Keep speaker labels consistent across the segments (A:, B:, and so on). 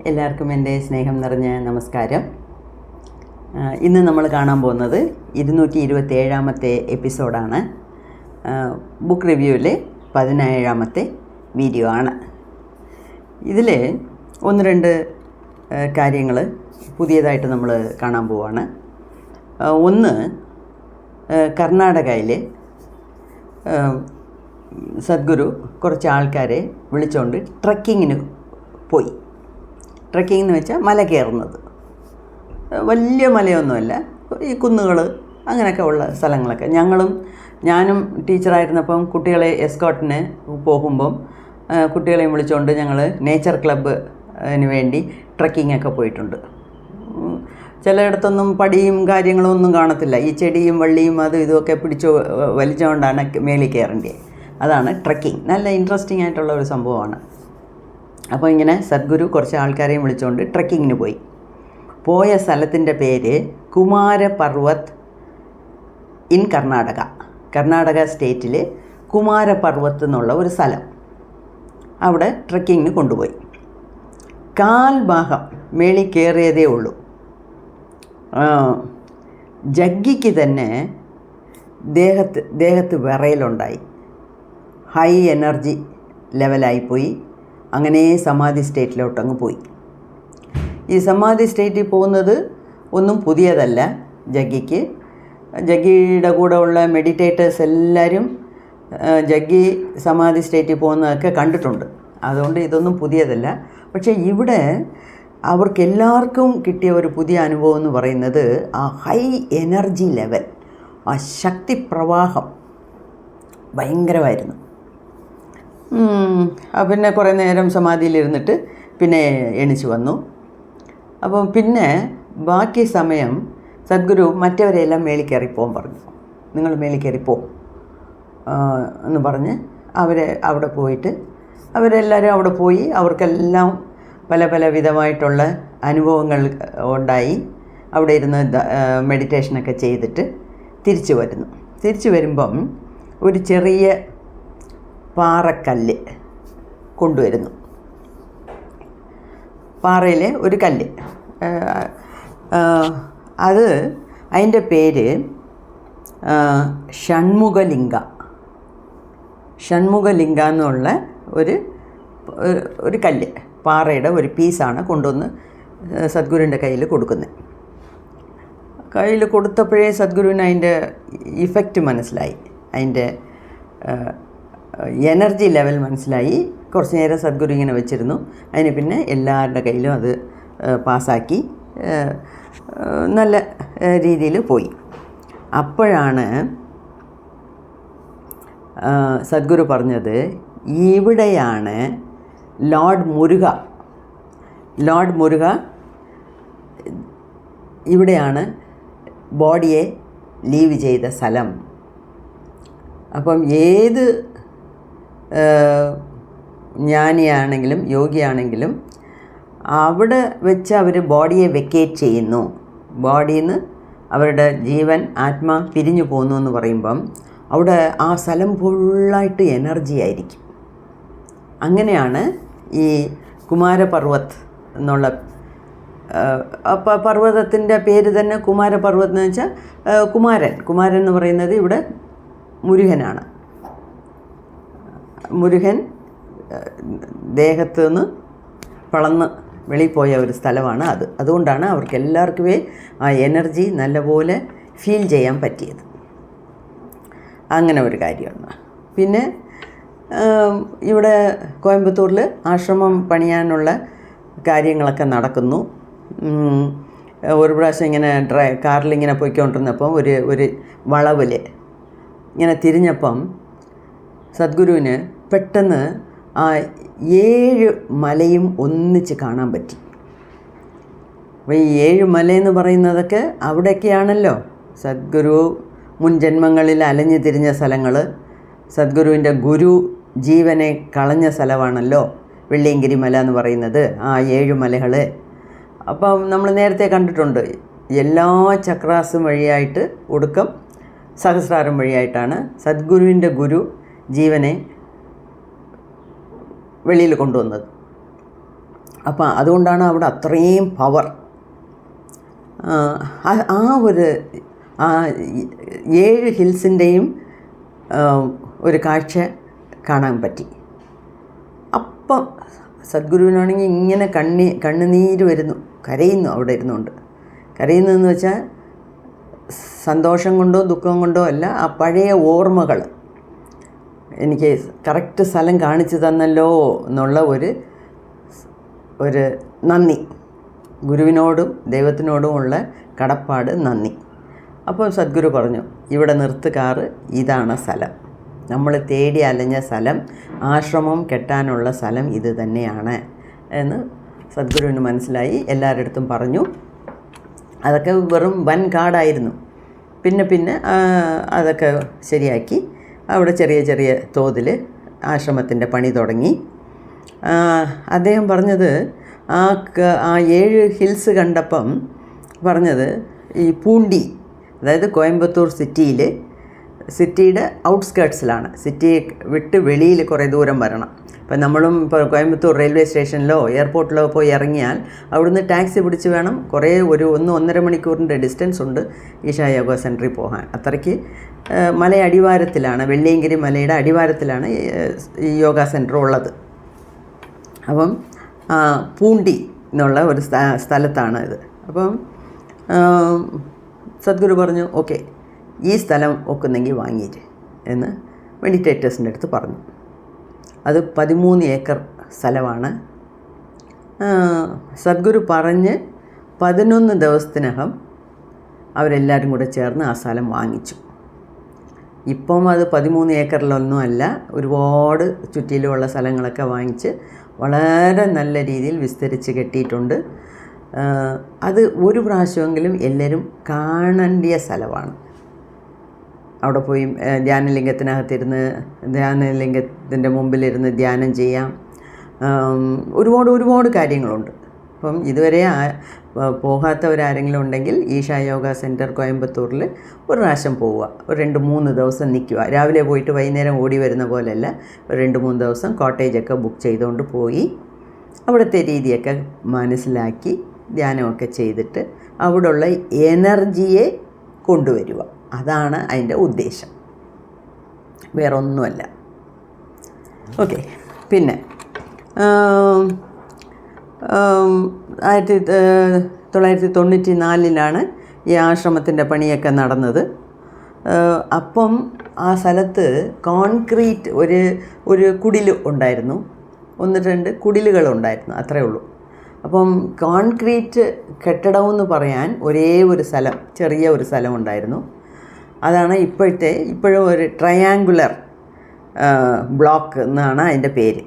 A: എല്ലാവർക്കും എൻ്റെ സ്നേഹം നിറഞ്ഞ നമസ്കാരം. ഇന്ന് നമ്മൾ കാണാൻ പോകുന്നത് 227-ാമത്തെ എപ്പിസോഡാണ്. ബുക്ക് റിവ്യൂവിലെ 17-ാമത്തെ വീഡിയോ ആണ്. ഇതിൽ ഒന്ന് രണ്ട് കാര്യങ്ങൾ പുതിയതായിട്ട് നമ്മൾ കാണാൻ പോവാണ്. ഒന്ന്, കർണാടകയിൽ സദ്ഗുരു കുറച്ച് ആൾക്കാരെ വിളിച്ചുകൊണ്ട് ട്രക്കിങ്ങിന് പോയി. ട്രക്കിംഗ് എന്ന് വെച്ചാൽ മല കയറുന്നത്. വലിയ മലയൊന്നുമല്ല, ഈ കുന്നുകൾ അങ്ങനെയൊക്കെ ഉള്ള സ്ഥലങ്ങളൊക്കെ. ഞാനും ടീച്ചറായിരുന്നപ്പം കുട്ടികളെ എസ്കോട്ടിന് പോകുമ്പം കുട്ടികളെയും വിളിച്ചുകൊണ്ട് ഞങ്ങൾ നേച്ചർ ക്ലബ്ബിന് വേണ്ടി ട്രക്കിങ്ങൊക്കെ പോയിട്ടുണ്ട്. ചിലയിടത്തൊന്നും പടിയും കാര്യങ്ങളും ഒന്നും കാണത്തില്ല. ഈ ചെടിയും വള്ളിയും അതും ഇതുമൊക്കെ വലിച്ചുകൊണ്ടാണ് മേളിൽ കയറേണ്ടത്. അതാണ് ട്രക്കിംഗ്. നല്ല ഇൻട്രസ്റ്റിംഗ് ആയിട്ടുള്ള ഒരു സംഭവമാണ്. അപ്പോൾ ഇങ്ങനെ സദ്ഗുരു കുറച്ച് ആൾക്കാരെയും വിളിച്ചുകൊണ്ട് ട്രക്കിങ്ങിന് പോയ സ്ഥലത്തിൻ്റെ പേര് കുമാരപർവ്വത് ഇൻ കർണാടക സ്റ്റേറ്റിൽ കുമാരപർവ്വത്ത് എന്നുള്ള ഒരു സ്ഥലം. അവിടെ ട്രക്കിങ്ങിന് കൊണ്ടുപോയി. കാൽഭാഗം മേളിൽ കയറിയതേ ഉള്ളൂ. ജഗ്ഗിക്ക് തന്നെ ദേഹത്ത് വിറയലുണ്ടായി. High energy ലെവലായിപ്പോയി. അങ്ങനെ സമാധി സ്റ്റേറ്റിലോട്ടങ്ങ് പോയി. ഈ സമാധി സ്റ്റേറ്റിൽ പോകുന്നത് ഒന്നും പുതിയതല്ല ജഗ്ഗിക്ക്. ജഗ്ഗിയുടെ കൂടെ ഉള്ള മെഡിറ്റേറ്റേഴ്സ് എല്ലാവരും ജഗ്ഗി സമാധി സ്റ്റേറ്റിൽ പോകുന്നതൊക്കെ കണ്ടിട്ടുണ്ട്. അതുകൊണ്ട് ഇതൊന്നും പുതിയതല്ല. പക്ഷേ ഇവിടെ അവർക്കെല്ലാവർക്കും കിട്ടിയ ഒരു പുതിയ അനുഭവം എന്ന് പറയുന്നത് ആ ഹൈ എനർജി ലെവൽ, ആ ശക്തി പ്രവാഹം ഭയങ്കരമായിരുന്നു. പിന്നെ കുറേ നേരം സമാധിയിലിരുന്നിട്ട് പിന്നെ എണിച്ച് വന്നു. അപ്പം പിന്നെ ബാക്കി സമയം സദ്ഗുരു മറ്റവരെല്ലാം മേളിൽ കയറിപ്പോകാൻ പറഞ്ഞു. നിങ്ങൾ മേളിൽ കയറിപ്പോവും എന്ന് പറഞ്ഞ് അവിടെ പോയിട്ട് അവരെല്ലാവരും അവിടെ പോയി. അവർക്കെല്ലാം പല വിധമായിട്ടുള്ള അനുഭവങ്ങൾ ഉണ്ടായി. അവിടെ ഇരുന്ന് മെഡിറ്റേഷനൊക്കെ ചെയ്തിട്ട് തിരിച്ചു വരുമ്പം ഒരു ചെറിയ പാറക്കല്ല് കൊണ്ടുവരുന്നു. പാറയിലെ ഒരു കല്ല്. അതിൻ്റെ പേര് ഷൺമുഖലിംഗ എന്നുള്ള ഒരു കല്ല്, പാറയുടെ ഒരു പീസാണ് കൊണ്ടുവന്ന് സദ്ഗുരുവിൻ്റെ കയ്യിൽ കൊടുക്കുന്നത്. കയ്യിൽ കൊടുത്തപ്പോഴേ സദ്ഗുരുവിന് അതിൻ്റെ ഇഫക്റ്റ് മനസ്സിലായി, അതിൻ്റെ എനർജി ലെവൽ മനസ്സിലായി. കുറച്ച് നേരം സദ്ഗുരു ഇങ്ങനെ വെച്ചിരുന്നു. അതിന് പിന്നെ എല്ലാവരുടെ കയ്യിലും അത് പാസ്സാക്കി നല്ല രീതിയിൽ പോയി. അപ്പോഴാണ് സദ്ഗുരു പറഞ്ഞത്, ഇവിടെയാണ് ലോർഡ് മുരുക ഇവിടെയാണ് ബോഡിയെ ലീവ് ചെയ്ത സ്ഥലം. അപ്പം ഏത് ജ്ഞാനിയാണെങ്കിലും യോഗിയാണെങ്കിലും അവിടെ വെച്ച് അവർ ബോഡിയെ വെക്കേറ്റ് ചെയ്യുന്നു. ബോഡിയിൽ നിന്ന് അവരുടെ ജീവൻ ആത്മാ പിരിഞ്ഞു പോകുന്നു എന്ന് പറയുമ്പം അവിടെ ആ സ്ഥലം ഫുള്ളായിട്ട് എനർജി ആയിരിക്കും. അങ്ങനെയാണ് ഈ കുമാരപർവ്വത് എന്നുള്ള പർവ്വതത്തിൻ്റെ പേര് തന്നെ കുമാരപർവ്വത് എന്ന് വെച്ചാൽ കുമാരൻ എന്ന് പറയുന്നത് ഇവിടെ മുരുകനാണ്. മുരുകൻ ദേഹത്ത് നിന്ന് വളർന്ന് വെളിയിൽ പോയ ഒരു സ്ഥലമാണ് അത്. അതുകൊണ്ടാണ് അവർക്ക് എല്ലാവർക്കും ആ എനർജി നല്ലപോലെ ഫീൽ ചെയ്യാൻ പറ്റിയത്. അങ്ങനെ ഒരു കാര്യമാണ്. പിന്നെ ഇവിടെ കോയമ്പത്തൂരിൽ ആശ്രമം പണിയാനുള്ള കാര്യങ്ങളൊക്കെ നടക്കുന്നു. ഒരു പ്രാവശ്യം ഇങ്ങനെ കാറിലിങ്ങനെ പോയിക്കൊണ്ടിരുന്നപ്പം ഒരു വളവിൽ ഇങ്ങനെ തിരിഞ്ഞപ്പം സദ്ഗുരുവിന് പെട്ടെന്ന് ആ 7 മലയും ഒന്നിച്ച് കാണാൻ പറ്റി. അപ്പോൾ ഈ 7 മലയെന്ന് പറയുന്നതൊക്കെ അവിടെയൊക്കെയാണല്ലോ സദ്ഗുരു മുൻ ജന്മങ്ങളിൽ അലഞ്ഞു തിരിഞ്ഞ സ്ഥലങ്ങൾ. സദ്ഗുരുവിൻ്റെ ഗുരു ജീവനെ കളഞ്ഞ സ്ഥലമാണല്ലോ വെള്ളിയങ്കിരി മല എന്ന് പറയുന്നത്, ആ 7 മലകൾ. അപ്പം നമ്മൾ നേരത്തെ കണ്ടിട്ടുണ്ട്, എല്ലാ ചക്രാസും വഴിയായിട്ട് ഒടുക്കം സഹസ്രാരം വഴിയായിട്ടാണ് സദ്ഗുരുവിൻ്റെ ഗുരു ജീവനെ വെളിയിൽ കൊണ്ടുവന്നത്. അപ്പം അതുകൊണ്ടാണ് അവിടെ അത്രയും പവർ. ആ ഒരു 7 ഹിൽസിൻ്റെയും ഒരു കാഴ്ച കാണാൻ പറ്റി. അപ്പം സദ്ഗുരുവിനാണെങ്കിൽ ഇങ്ങനെ കണ്ണുനീര് വരുന്നു, കരയുന്നു. അവിടെ ഇരുന്നുകൊണ്ട് കരയുന്നതെന്ന് വെച്ചാൽ സന്തോഷം കൊണ്ടോ ദുഃഖം കൊണ്ടോ അല്ല, ആ പഴയ ഓർമ്മകൾ എനിക്ക് കറക്റ്റ് സ്ഥലം കാണിച്ചു തന്നല്ലോ എന്നുള്ള ഒരു നന്ദി, ഗുരുവിനോടും ദൈവത്തിനോടുമുള്ള കടപ്പാട്, നന്ദി. അപ്പോൾ സദ്ഗുരു പറഞ്ഞു, ഇവിടെ നിർത്തുകാറ്, ഇതാണ് സ്ഥലം, നമ്മൾ തേടി അലഞ്ഞ സ്ഥലം, ആശ്രമം കെട്ടാനുള്ള സ്ഥലം ഇത് തന്നെയാണ് എന്ന് സദ്ഗുരുവിന് മനസ്സിലായി. എല്ലാവരുടെ അടുത്തും പറഞ്ഞു. അതൊക്കെ വെറും വൻ കാടായിരുന്നു. പിന്നെ അതൊക്കെ ശരിയാക്കി അവിടെ ചെറിയ ചെറിയ തോതിൽ ആശ്രമത്തിൻ്റെ പണി തുടങ്ങി. അദ്ദേഹം പറഞ്ഞത് ആ 7 ഹിൽസ് കണ്ടപ്പം പറഞ്ഞത്, ഈ പൂണ്ടി, അതായത് കോയമ്പത്തൂർ സിറ്റിയുടെ ഔട്ട്സ്കേർട്സിലാണ്. സിറ്റി വിട്ട് വെളിയിൽ കുറേ ദൂരം വരണം. ഇപ്പം നമ്മളും ഇപ്പോൾ കോയമ്പത്തൂർ റെയിൽവേ സ്റ്റേഷനിലോ എയർപോർട്ടിലോ പോയി ഇറങ്ങിയാൽ അവിടുന്ന് ടാക്സി പിടിച്ച് വേണം, കുറേ 1-1.5 മണിക്കൂറിൻ്റെ ഡിസ്റ്റൻസ് ഉണ്ട് ഈശാ യോഗ സെൻറ്ററിൽ പോകാൻ. അത്രയ്ക്ക് മല അടിവാരത്തിലാണ്, വെള്ളിയങ്കിരി മലയുടെ അടിവാരത്തിലാണ് ഈ യോഗ സെൻറ്റർ ഉള്ളത്. അപ്പം പൂണ്ടി എന്നുള്ള ഒരു സ്ഥലത്താണ് ഇത്. അപ്പം സദ്ഗുരു പറഞ്ഞു, ഓക്കെ, ഈ സ്ഥലം ഒക്കുന്നെങ്കിൽ വാങ്ങിയിട്ട് എന്ന് മെഡിറ്റേറ്റേഴ്സിൻ്റെ അടുത്ത് പറഞ്ഞു. അത് 13 ഏക്കർ സ്ഥലമാണ്. സദ്ഗുരു പറഞ്ഞ് 11 ദിവസത്തിനകം അവരെല്ലാവരും കൂടെ ചേർന്ന് ആ സ്ഥലം വാങ്ങിച്ചു. ഇപ്പം അത് 13 ഏക്കറിലൊന്നും അല്ല, ഒരുപാട് ചുറ്റിലുമുള്ള സ്ഥലങ്ങളൊക്കെ വാങ്ങിച്ച് വളരെ നല്ല രീതിയിൽ വിസ്തരിച്ച് കെട്ടിയിട്ടുണ്ട്. അത് ഒരു പ്രാവശ്യമെങ്കിലും എല്ലാവരും കാണേണ്ട സ്ഥലമാണ്. അവിടെ പോയി ധ്യാനലിംഗത്തിനകത്തിരുന്ന് ധ്യാനലിംഗത്തിൻ്റെ മുമ്പിലിരുന്ന് ധ്യാനം ചെയ്യാം. ഒരുപാട് കാര്യങ്ങളുണ്ട്. അപ്പം ഇതുവരെ പോകാത്തവരാരെങ്കിലും ഉണ്ടെങ്കിൽ ഈശാ യോഗ സെൻറ്റർ കോയമ്പത്തൂരിൽ ഒരു പ്രാവശ്യം പോവുക, ഒരു 2-3 ദിവസം നിൽക്കുക. രാവിലെ പോയിട്ട് വൈകുന്നേരം ഓടി വരുന്ന പോലെയല്ല, ഒരു 2-3 ദിവസം കോട്ടേജൊക്കെ ബുക്ക് ചെയ്തുകൊണ്ട് പോയി അവിടുത്തെ രീതിയൊക്കെ മനസ്സിലാക്കി ധ്യാനമൊക്കെ ചെയ്തിട്ട് അവിടെയുള്ള എനർജിയെ കൊണ്ടുവരിക. അതാണ് അതിൻ്റെ ഉദ്ദേശം, വേറൊന്നുമല്ല. ഓക്കെ. പിന്നെ 1994 ഈ ആശ്രമത്തിൻ്റെ പണിയൊക്കെ നടന്നത്. അപ്പം ആ സ്ഥലത്ത് കോൺക്രീറ്റ് ഒരു കുടിൽ ഉണ്ടായിരുന്നു, 1-2 കുടിലുകളുണ്ടായിരുന്നു, അത്രയേ ഉള്ളൂ. അപ്പം കോൺക്രീറ്റ് കെട്ടിടമെന്ന് പറയാൻ ഒരേ ഒരു സ്ഥലം, ചെറിയ ഒരു സ്ഥലം ഉണ്ടായിരുന്നു. അതാണ് ഇപ്പോഴും ഒരു ട്രയാങ്കുലർ ബ്ലോക്ക് എന്നാണ് അതിൻ്റെ പേര്.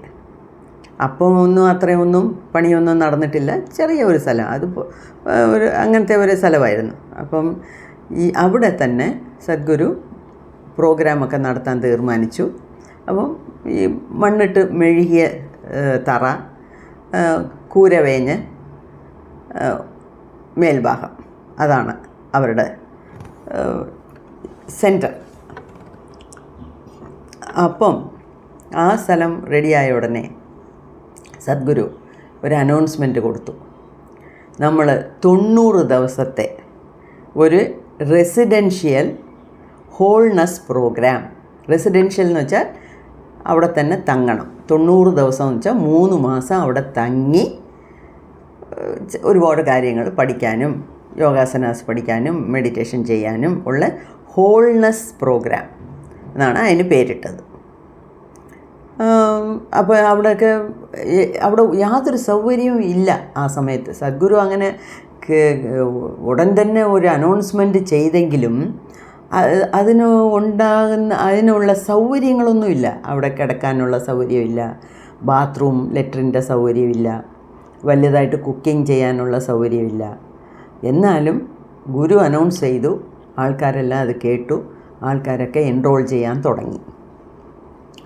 A: അപ്പോൾ അത്രയൊന്നും പണിയൊന്നും നടന്നിട്ടില്ല, ചെറിയ ഒരു സ്ഥലം, അത് അങ്ങനത്തെ ഒരു സ്ഥലമായിരുന്നു. അപ്പം അവിടെ തന്നെ സദ്ഗുരു പ്രോഗ്രാമൊക്കെ നടത്താൻ തീരുമാനിച്ചു. അപ്പം ഈ മണ്ണിട്ട് മെഴുകിയ തറ, കൂരവേഞ്ഞ് മേൽഭാഗം, അതാണ് അവരുടെ സെൻറ്റർ. അപ്പം ആ സ്ഥലം റെഡിയായ ഉടനെ സദ്ഗുരു ഒരു അനൗൺസ്മെൻറ്റ് കൊടുത്തു. നമ്മൾ 90 ദിവസത്തെ ഒരു റെസിഡൻഷ്യൽ ഹോൾനെസ് പ്രോഗ്രാം. റെസിഡൻഷ്യൽ എന്ന് വെച്ചാൽ അവിടെ തന്നെ തങ്ങണം. 90 ദിവസം എന്ന് വെച്ചാൽ 3 മാസം അവിടെ തങ്ങി ഒരുപാട് കാര്യങ്ങൾ പഠിക്കാനും യോഗാസനാസ് പഠിക്കാനും മെഡിറ്റേഷൻ ചെയ്യാനും ഉള്ള ഹോൾനെസ് പ്രോഗ്രാം എന്നാണ് അതിന് പേരിട്ടത്. അപ്പോൾ അവിടെ യാതൊരു സൗകര്യവും ഇല്ല ആ സമയത്ത്. സദ്ഗുരു അങ്ങനെ ഉടൻ തന്നെ ഒരു അനൗൺസ്മെൻറ്റ് ചെയ്തെങ്കിലും അതിനുള്ള സൗകര്യങ്ങളൊന്നുമില്ല. അവിടെ കിടക്കാനുള്ള സൗകര്യമില്ല, ബാത്റൂം ലെട്രിൻ്റെ സൗകര്യമില്ല, വലുതായിട്ട് കുക്കിംഗ് ചെയ്യാനുള്ള സൗകര്യമില്ല. എന്നാലും ഗുരു അനൗൺസ് ചെയ്തു, ആൾക്കാരെല്ലാം അത് കേട്ടു, ആൾക്കാരൊക്കെ എൻറോൾ ചെയ്യാൻ തുടങ്ങി.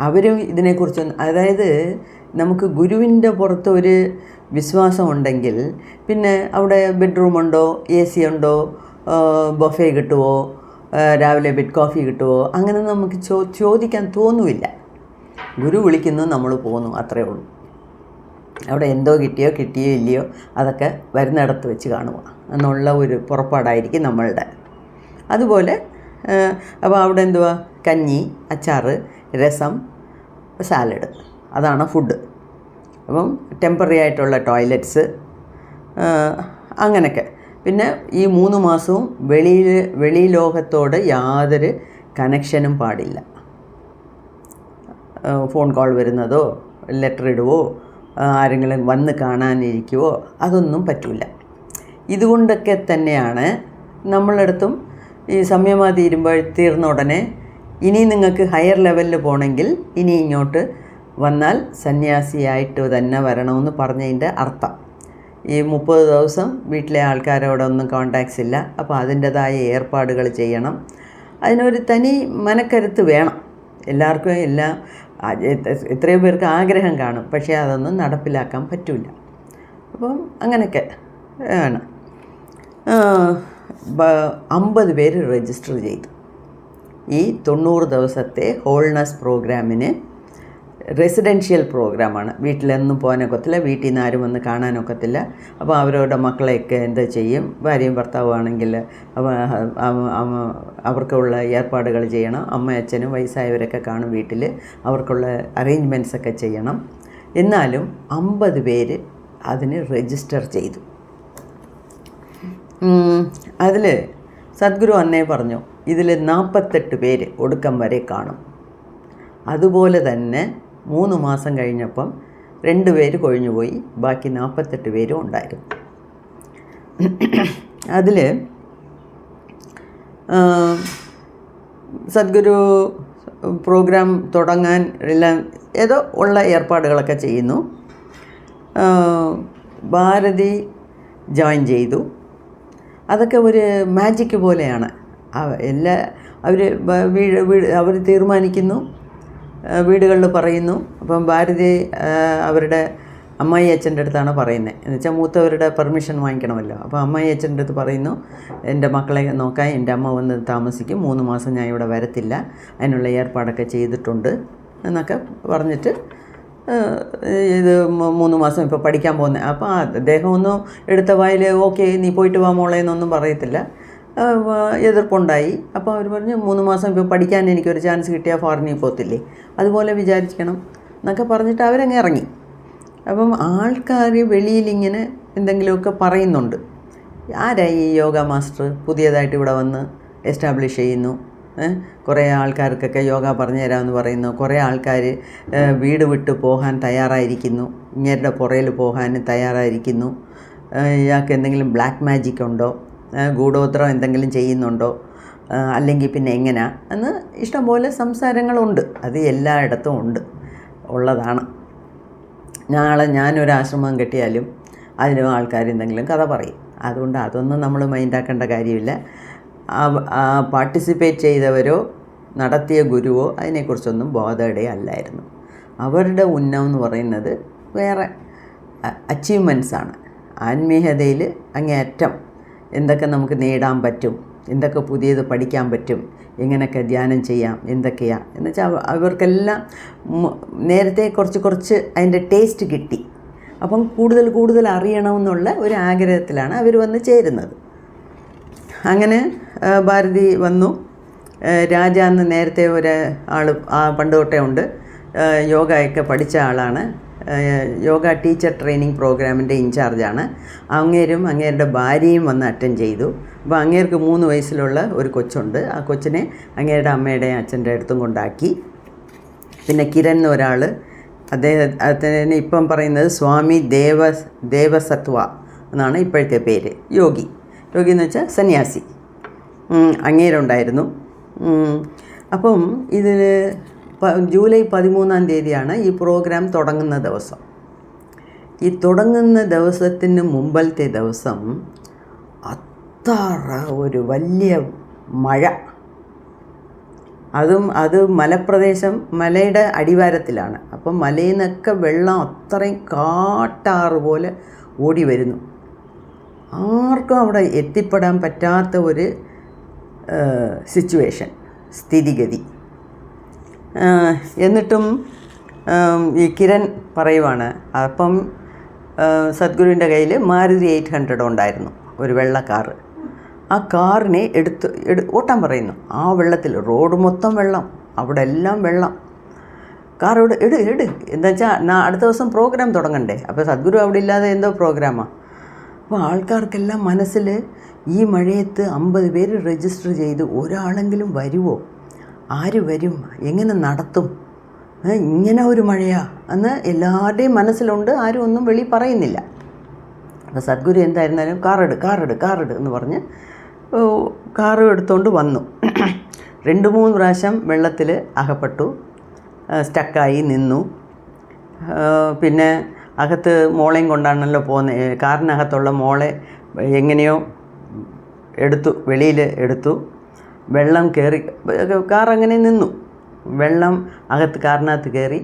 A: അവരും ഇതിനെക്കുറിച്ചൊന്നും, അതായത് നമുക്ക് ഗുരുവിൻ്റെ പുറത്ത് ഒരു വിശ്വാസം ഉണ്ടെങ്കിൽ പിന്നെ അവിടെ ബെഡ്റൂമുണ്ടോ, AC ഉണ്ടോ, ബൊഫേ കിട്ടുമോ, രാവിലെ ബെഡ് കോഫി കിട്ടുമോ, അങ്ങനെ നമുക്ക് ചോദിക്കാൻ തോന്നുമില്ല. ഗുരു വിളിക്കുന്നു, നമ്മൾ പോകുന്നു, അത്രയേ ഉള്ളൂ. അവിടെ എന്തോ കിട്ടിയോ ഇല്ലയോ അതൊക്കെ വരുന്നിടത്ത് വെച്ച് കാണുക എന്നുള്ള ഒരു പുറപ്പാടായിരിക്കും നമ്മളുടെ. അതുപോലെ അപ്പോൾ അവിടെ എന്തുവാ, കഞ്ഞി, അച്ചാറ്, രസം, സാലഡ്, അതാണ് ഫുഡ്. അപ്പം ടെമ്പററി ആയിട്ടുള്ള ടോയ്ലറ്റ്സ് അങ്ങനെയൊക്കെ. പിന്നെ ഈ 3 മാസവും വെളി ലോകത്തോട് യാതൊരു കണക്ഷനും പാടില്ല. ഫോൺ കോൾ വരുന്നതോ ലെറ്റർ ഇടുവോ ആരെങ്കിലും വന്ന് കാണാനിരിക്കുവോ അതൊന്നും പറ്റില്ല. ഇതുകൊണ്ടൊക്കെ തന്നെയാണ് നമ്മളടുത്തും ഈ സംയമ തീർന്ന ഉടനെ ഇനി നിങ്ങൾക്ക് ഹയർ ലെവലിൽ പോകണമെങ്കിൽ ഇനി ഇങ്ങോട്ട് വന്നാൽ സന്യാസിയായിട്ട് തന്നെ വരണമെന്ന് പറഞ്ഞതിൻ്റെ അർത്ഥം. ഈ 30 ദിവസം വീട്ടിലെ ആൾക്കാരോടൊന്നും കോണ്ടാക്ട്സ് ഇല്ല. അപ്പോൾ അതിൻ്റെതായ ഏർപ്പാടുകൾ ചെയ്യണം. അതിനൊരു തനി മനക്കരുത്ത് വേണം. എല്ലാവർക്കും എത്രയോ പേർക്ക് ആഗ്രഹം കാണും, പക്ഷേ അതൊന്നും നടപ്പിലാക്കാൻ പറ്റില്ല. അപ്പം അങ്ങനെയൊക്കെ ആണ്. 50 പേര് രജിസ്റ്റർ ചെയ്തു ഈ 90 ദിവസത്തെ ഹോൾനെസ് പ്രോഗ്രാമിന്. റെസിഡൻഷ്യൽ പ്രോഗ്രാമാണ്. വീട്ടിലൊന്നും പോകാനൊക്കത്തില്ല, വീട്ടിൽ നിന്ന് ആരും വന്ന് കാണാനൊക്കത്തില്ല. അപ്പോൾ അവരവരുടെ മക്കളെയൊക്കെ എന്താ ചെയ്യും, ഭാര്യയും ഭർത്താവും ആണെങ്കിൽ അവർക്കുള്ള ഏർപ്പാടുകൾ ചെയ്യണം. അമ്മയച്ഛനും വയസ്സായവരൊക്കെ കാണും വീട്ടിൽ, അവർക്കുള്ള അറേഞ്ച്മെൻറ്റ്സൊക്കെ ചെയ്യണം. എന്നാലും 50 പേര് അതിന് രജിസ്റ്റർ ചെയ്തു. അതിൽ സദ്ഗുരു അന്നേ പറഞ്ഞു, ഇതിൽ 48 പേര് ഒടുക്കം വരെ കാണും. അതുപോലെ തന്നെ 3 മാസം കഴിഞ്ഞപ്പം 2 പേര് കൊഴിഞ്ഞുപോയി, ബാക്കി 48 പേരും ഉണ്ടായിരുന്നു. അതിൽ സദ്ഗുരു പ്രോഗ്രാം തുടങ്ങാൻ എല്ലാം ഏതോ ഉള്ള ഏർപ്പാടുകളൊക്കെ ചെയ്യുന്നു. ഭാരതി ജോയിൻ ചെയ്തു. അതൊക്കെ ഒരു മാജിക്ക് പോലെയാണ്. അവർ തീരുമാനിക്കുന്നു, വീടുകളിൽ പറയുന്നു. അപ്പം ഭാരതി അവരുടെ അമ്മായി അച്ഛൻ്റെ അടുത്താണ് പറയുന്നത്. എന്നുവെച്ചാൽ മൂത്തവരുടെ പെർമിഷൻ വാങ്ങിക്കണമല്ലോ. അപ്പോൾ അമ്മായി അച്ഛൻ്റെ അടുത്ത് പറയുന്നു, എൻ്റെ മക്കളെ നോക്കാൻ എൻ്റെ അമ്മ വന്ന് താമസിക്കും, 3 മാസം ഞാൻ ഇവിടെ വരത്തില്ല, അതിനുള്ള ഏർപ്പാടൊക്കെ ചെയ്തിട്ടുണ്ട് എന്നൊക്കെ പറഞ്ഞിട്ട് ഇത് 3 മാസം ഇപ്പോൾ പഠിക്കാൻ പോകുന്നത്. അപ്പോൾ അദ്ദേഹം ഒന്നും എടുത്ത വായിൽ ഓക്കെ നീ പോയിട്ട് വാ മോളെ എന്നൊന്നും പറയത്തില്ല. എതിർപ്പുണ്ടായി. അപ്പോൾ അവർ പറഞ്ഞു 3 മാസം ഇപ്പോൾ പഠിക്കാൻ എനിക്കൊരു ചാൻസ് കിട്ടിയാൽ ഫോറിനിൽ പോകത്തില്ലേ, അതുപോലെ വിചാരിക്കണം എന്നൊക്കെ പറഞ്ഞിട്ട് അവരങ്ങ് ഇറങ്ങി. അപ്പം ആൾക്കാർ വെളിയിലിങ്ങനെ എന്തെങ്കിലുമൊക്കെ പറയുന്നുണ്ട്. ആരായി ഈ യോഗ മാസ്റ്റർ പുതിയതായിട്ട് ഇവിടെ വന്ന് എസ്റ്റാബ്ലിഷ് ചെയ്യുന്നു, കുറേ ആൾക്കാർക്കൊക്കെ യോഗ പറഞ്ഞു തരാമെന്ന് പറയുന്നു. കുറേ ആൾക്കാർ വീട് വിട്ട് പോകാൻ തയ്യാറായിരിക്കുന്നു, ഇങ്ങേരുടെ പുറയിൽ പോകാൻ തയ്യാറായിരിക്കുന്നു. ഇയാൾക്ക് എന്തെങ്കിലും ബ്ലാക്ക് മാജിക് ഉണ്ടോ, ഗൂഢോത്രം എന്തെങ്കിലും ചെയ്യുന്നുണ്ടോ, അല്ലെങ്കിൽ പിന്നെ എങ്ങനെയാ എന്ന് ഇഷ്ടംപോലെ സംസാരങ്ങളുണ്ട്. അത് എല്ലായിടത്തും ഉള്ളതാണ്. നാളെ ഞാനൊരു ആശ്രമം കെട്ടിയാലും അതിനും ആൾക്കാർ എന്തെങ്കിലും കഥ പറയും. അതുകൊണ്ട് അതൊന്നും നമ്മൾ മൈൻഡാക്കേണ്ട കാര്യമില്ല. പാർട്ടിസിപ്പേറ്റ് ചെയ്തവരോ നടത്തിയ ഗുരുവോ അതിനെക്കുറിച്ചൊന്നും ബോധേഡേ അല്ലായിരുന്നു. അവരുടെ ഉന്നം എന്ന് പറയുന്നത് വേറെ അച്ചീവ്മെൻറ്റ്സാണ്. ആത്മീയതയിൽ അങ്ങേയറ്റം എന്തൊക്കെ നമുക്ക് നേടാൻ പറ്റും, എന്തൊക്കെ പുതിയത് പഠിക്കാൻ പറ്റും, എങ്ങനെയൊക്കെ ധ്യാനം ചെയ്യാം, എന്തൊക്കെയാണ് എന്ന് വെച്ചാൽ അവർക്കെല്ലാം നേരത്തെ കുറച്ച് അതിൻ്റെ ടേസ്റ്റ് കിട്ടി. അപ്പം കൂടുതൽ അറിയണമെന്നുള്ള ഒരു ആഗ്രഹത്തിലാണ് അവർ വന്ന് ചേരുന്നത്. അങ്ങനെ ഭാരതി വന്നു. രാജ എന്ന് നേരത്തെ ഒരാൾ പണ്ട് തൊട്ടേ ഉണ്ട്, യോഗയൊക്കെ പഠിച്ച ആളാണ്. യോഗ ടീച്ചർ ട്രെയിനിങ് പ്രോഗ്രാമിൻ്റെ ഇൻചാർജാണ്. അങ്ങേരുടെ ഭാര്യയും വന്ന് അറ്റൻഡ് ചെയ്തു. അപ്പോൾ അങ്ങേർക്ക് 3 വയസ്സിലുള്ള ഒരു കൊച്ചുണ്ട്. ആ കൊച്ചിനെ അങ്ങേരുടെ അമ്മയുടെയും അച്ഛൻ്റെ അടുത്തും കൊണ്ടാക്കി. പിന്നെ കിരൺ എന്ന ഒരാൾ, അദ്ദേഹത്തിന് ഇപ്പം പറയുന്നത് സ്വാമി ദേവസത്വ എന്നാണ് ഇപ്പോഴത്തെ പേര്. യോഗി എന്ന് വെച്ചാൽ സന്യാസി, അങ്ങേരുണ്ടായിരുന്നു. അപ്പം ഇതിൽ ജൂലൈ 13-ാം തീയതിയാണ് ഈ പ്രോഗ്രാം തുടങ്ങുന്ന ദിവസം. ഈ തുടങ്ങുന്ന ദിവസത്തിന് മുമ്പത്തെ ദിവസം അത്ര ഒരു വലിയ മഴ. അത് മലപ്രദേശം, മലയുടെ അടിവാരത്തിലാണ്. അപ്പം മലയിൽ നിന്നൊക്കെ വെള്ളം അത്രയും കാട്ടാറ് പോലെ ഓടി വരുന്നു. ആർക്കും അവിടെ എത്തിപ്പെടാൻ പറ്റാത്ത ഒരു സിറ്റുവേഷൻ, സ്ഥിതിഗതി. എന്നിട്ടും ഈ കിരൺ പറയുവാണ്, അപ്പം സദ്ഗുരുവിൻ്റെ കയ്യിൽ മാരുതി 800 ഉണ്ടായിരുന്നു, ഒരു വെള്ള കാറ്. ആ കാറിനെ ഓട്ടാൻ പറയുന്നു. ആ വെള്ളത്തിൽ റോഡ് മൊത്തം വെള്ളം, അവിടെ എല്ലാം വെള്ളം. കാറോട് എട് എന്താ വെച്ചാൽ അടുത്ത ദിവസം പ്രോഗ്രാം തുടങ്ങണ്ടേ. അപ്പോൾ സദ്ഗുരു അവിടെ ഇല്ലാതെ എന്തോ പ്രോഗ്രാമാണ്. അപ്പോൾ ആൾക്കാർക്കെല്ലാം മനസ്സിൽ ഈ മഴയത്ത് 50 പേര് രജിസ്റ്റർ ചെയ്ത് ഒരാളെങ്കിലും വരുമോ, ആര് വരും, എങ്ങനെ നടത്തും, ഇങ്ങനെ ഒരു മഴയാ എന്ന് എല്ലാവരുടെയും മനസ്സിലുണ്ട്. ആരും ഒന്നും വെളി പറയുന്നില്ല. അപ്പോൾ സദ്ഗുരു എന്തായിരുന്നാലും കാറെട് എന്ന് പറഞ്ഞ് കാറ് എടുത്തുകൊണ്ട് വന്നു. 2-3 പ്രാവശ്യം വെള്ളത്തിൽ അകപ്പെട്ടു, സ്റ്റക്കായി നിന്നു. പിന്നെ അകത്ത് മോളെയും കൊണ്ടാണല്ലോ പോകുന്നത്. കാറിനകത്തുള്ള മോളെ എങ്ങനെയോ വെളിയിൽ എടുത്തു. വെള്ളം കയറി, കാർ അങ്ങനെ നിന്നു. വെള്ളം കാറിനകത്ത് കയറി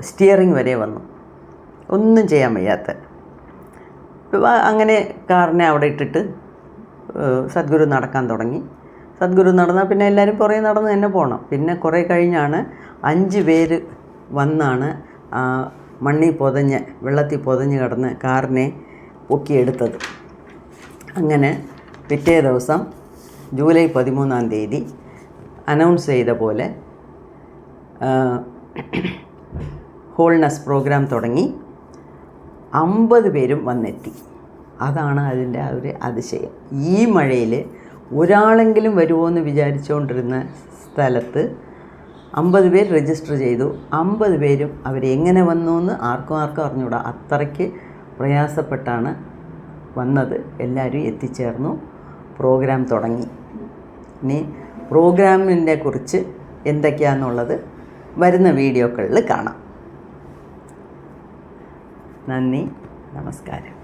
A: സ്റ്റിയറിംഗ് വരെ വന്നു, ഒന്നും ചെയ്യാൻ വയ്യാത്ത. അങ്ങനെ കാറിനെ അവിടെ ഇട്ടിട്ട് സദ്ഗുരു നടക്കാൻ തുടങ്ങി. സദ്ഗുരു നടന്നാൽ പിന്നെ എല്ലാവരും പുറകെ നടന്ന് തന്നെ പോകണം. പിന്നെ കുറേ കഴിഞ്ഞാണ് 5 പേര് വന്നാണ് വെള്ളത്തിൽ പൊതഞ്ഞ് കിടന്ന് കാറിനെ പൊക്കിയെടുത്തത്. അങ്ങനെ പിറ്റേ ദിവസം ജൂലൈ 13-ാം തീയതി അനൗൺസ് ചെയ്ത പോലെ ഹോൾനെസ് പ്രോഗ്രാം തുടങ്ങി. 50 പേരും വന്നെത്തി. അതാണ് അതിൻ്റെ ഒരു അതിശയം. ഈ മഴയിൽ ഒരാളെങ്കിലും വരുമോ എന്ന് വിചാരിച്ചുകൊണ്ടിരുന്ന സ്ഥലത്ത് 50 പേര് രജിസ്റ്റർ ചെയ്തു. 50 പേരും അവരെങ്ങനെ വന്നു എന്ന് ആർക്കും അറിഞ്ഞൂടാ. അത്രയ്ക്ക് പ്രയാസപ്പെട്ടാണ് വന്നത്. എല്ലാവരും എത്തിച്ചേർന്നു, പ്രോഗ്രാം തുടങ്ങി. ഇനി പ്രോഗ്രാമിനെ കുറിച്ച് എന്തൊക്കെയാണെന്നുള്ളത് വരുന്ന വീഡിയോകളിൽ കാണാം. നന്ദി, നമസ്കാരം.